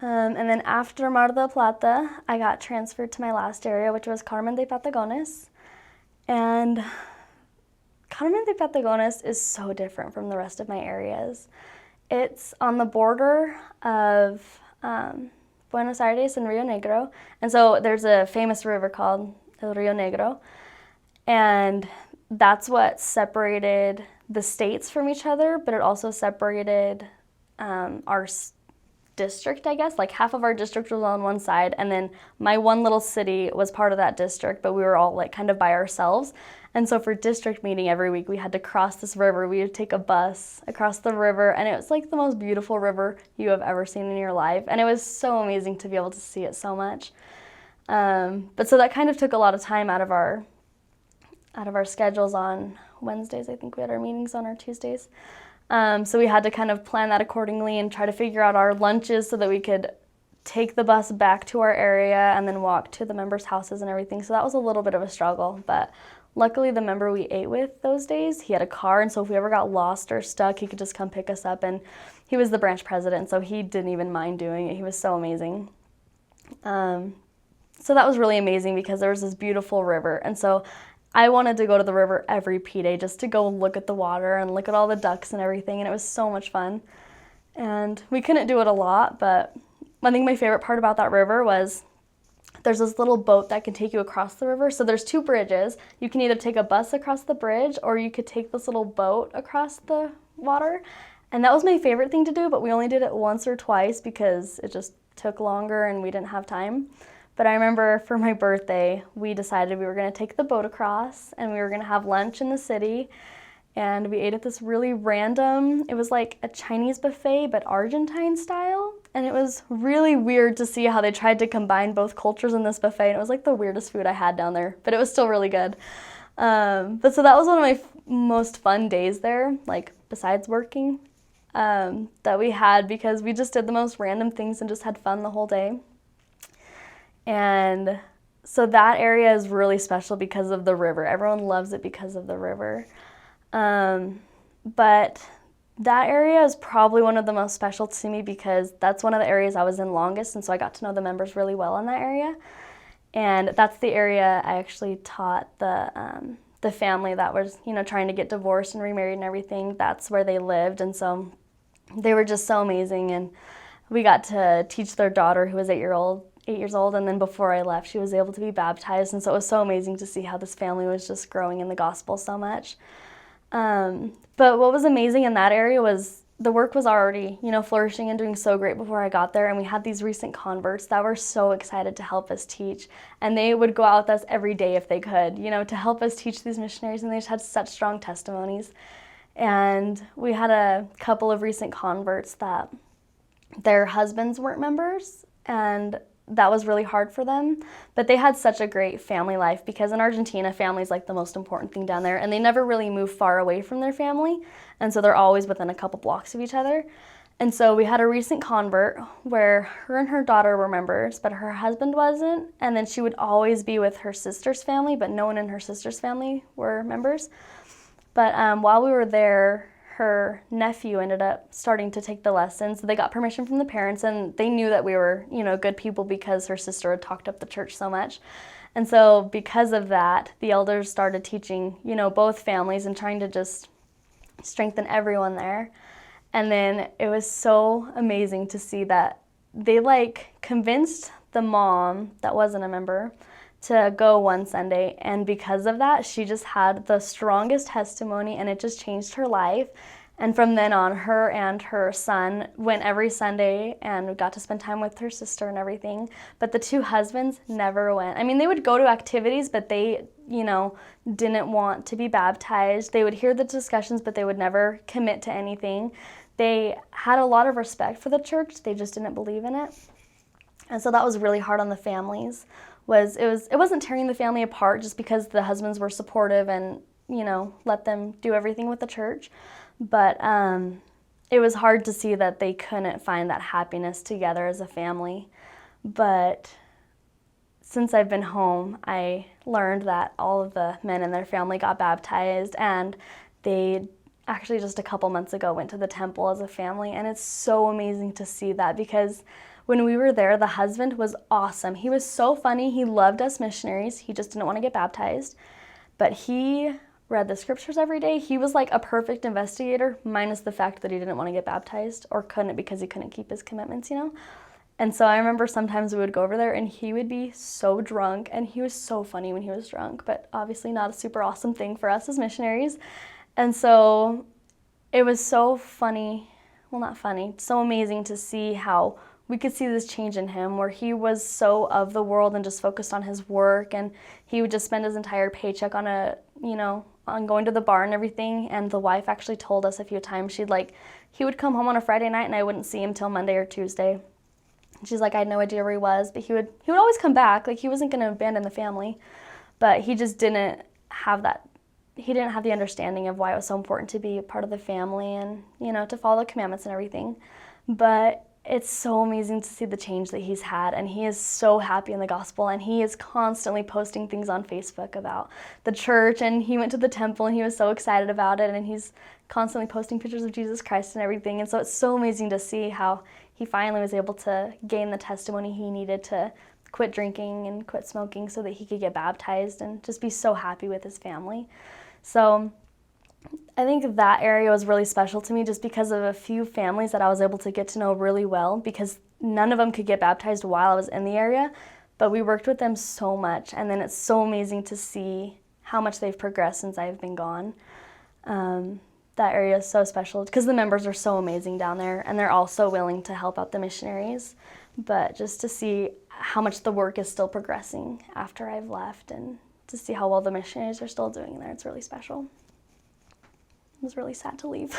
And then after Mar del Plata, I got transferred to my last area, which was Carmen de Patagones. And Carmen de Patagones is so different from the rest of my areas. It's on the border of Buenos Aires and Rio Negro. And so there's a famous river called El Rio Negro. And that's what separated the states from each other, but it also separated our district, I guess. Like half of our district was on one side, and then my one little city was part of that district, but we were all like kind of by ourselves. And so for district meeting every week, we had to cross this river. We would take a bus across the river, and it was like the most beautiful river you have ever seen in your life. And it was so amazing to be able to see it so much. But so that kind of took a lot of time out of our schedules on Wednesdays. I think we had our meetings on our Tuesdays. So we had to kind of plan that accordingly and try to figure out our lunches so that we could take the bus back to our area and then walk to the members' houses and everything. So that was a little bit of a struggle, but luckily the member we ate with those days, he had a car, and so if we ever got lost or stuck, he could just come pick us up, and he was the branch president, so he didn't even mind doing it. He was so amazing. So that was really amazing because there was this beautiful river, and so I wanted to go to the river every P-Day just to go look at the water and look at all the ducks and everything, and it was so much fun. And we couldn't do it a lot, but I think my favorite part about that river was there's this little boat that can take you across the river. So there's two bridges. You can either take a bus across the bridge or you could take this little boat across the water. And that was my favorite thing to do, but we only did it once or twice because it just took longer and we didn't have time. But I remember for my birthday, we decided we were going to take the boat across and we were going to have lunch in the city. And we ate at this really random, it was like a Chinese buffet, but Argentine style. And it was really weird to see how they tried to combine both cultures in this buffet. And it was like the weirdest food I had down there, but it was still really good. But so that was one of my most fun days there, like besides working, that we had, because we just did the most random things and just had fun the whole day. And so that area is really special because of the river. Everyone loves it because of the river. But that area is probably one of the most special to me because that's one of the areas I was in longest, and so I got to know the members really well in that area. And that's the area I actually taught the family that was, trying to get divorced and remarried and everything. That's where they lived, and so they were just so amazing. And we got to teach their daughter, who was 8 years old, and then before I left, she was able to be baptized, and so it was so amazing to see how this family was just growing in the gospel so much. But what was amazing in that area was the work was already, flourishing and doing so great before I got there, and we had these recent converts that were so excited to help us teach, and they would go out with us every day if they could, to help us teach these missionaries, and they just had such strong testimonies. And we had a couple of recent converts that their husbands weren't members, and that was really hard for them, but they had such a great family life because in Argentina, family is like the most important thing down there, and they never really move far away from their family, and so they're always within a couple blocks of each other. And so we had a recent convert where her and her daughter were members, but her husband wasn't, and then she would always be with her sister's family, but no one in her sister's family were members. But while we were there, her nephew ended up starting to take the lessons. So they got permission from the parents, and they knew that we were, good people because her sister had talked up the church so much. And so because of that, the elders started teaching, both families and trying to just strengthen everyone there. And then it was so amazing to see that they convinced the mom that wasn't a member to go one Sunday, and because of that, she just had the strongest testimony, and it just changed her life. And from then on, her and her son went every Sunday and got to spend time with her sister and everything, but the two husbands never went. I mean, they would go to activities, but they, didn't want to be baptized. They would hear the discussions, but they would never commit to anything. They had a lot of respect for the church, they just didn't believe in it. And so that was really hard on the families. It wasn't tearing the family apart just because the husbands were supportive and, let them do everything with the church. But it was hard to see that they couldn't find that happiness together as a family. But since I've been home, I learned that all of the men in their family got baptized, and they actually just a couple months ago went to the temple as a family, and it's so amazing to see that because when we were there, the husband was awesome. He was so funny. He loved us missionaries. He just didn't want to get baptized. But he read the scriptures every day. He was like a perfect investigator, minus the fact that he didn't want to get baptized or couldn't because he couldn't keep his commitments, you know? And so I remember sometimes we would go over there and he would be so drunk, and he was so funny when he was drunk, but obviously not a super awesome thing for us as missionaries. And so it was so funny, well, not funny, so amazing to see how we could see this change in him, where he was so of the world and just focused on his work, and he would just spend his entire paycheck on on going to the bar and everything. And the wife actually told us a few times, he would come home on a Friday night and I wouldn't see him till Monday or Tuesday. She's like, I had no idea where he was, but he would always come back. Like, he wasn't going to abandon the family, but he just didn't have that. He didn't have the understanding of why it was so important to be a part of the family and, to follow the commandments and everything. But it's so amazing to see the change that he's had, and he is so happy in the gospel, and he is constantly posting things on Facebook about the church, and he went to the temple and he was so excited about it, and he's constantly posting pictures of Jesus Christ and everything. And so it's so amazing to see how he finally was able to gain the testimony he needed to quit drinking and quit smoking so that he could get baptized and just be so happy with his family. So I think that area was really special to me just because of a few families that I was able to get to know really well, because none of them could get baptized while I was in the area, but we worked with them so much. And then it's so amazing to see how much they've progressed since I've been gone. That area is so special because the members are so amazing down there, and they're all so willing to help out the missionaries. But just to see how much the work is still progressing after I've left, and to see how well the missionaries are still doing there, it's really special. It was really sad to leave.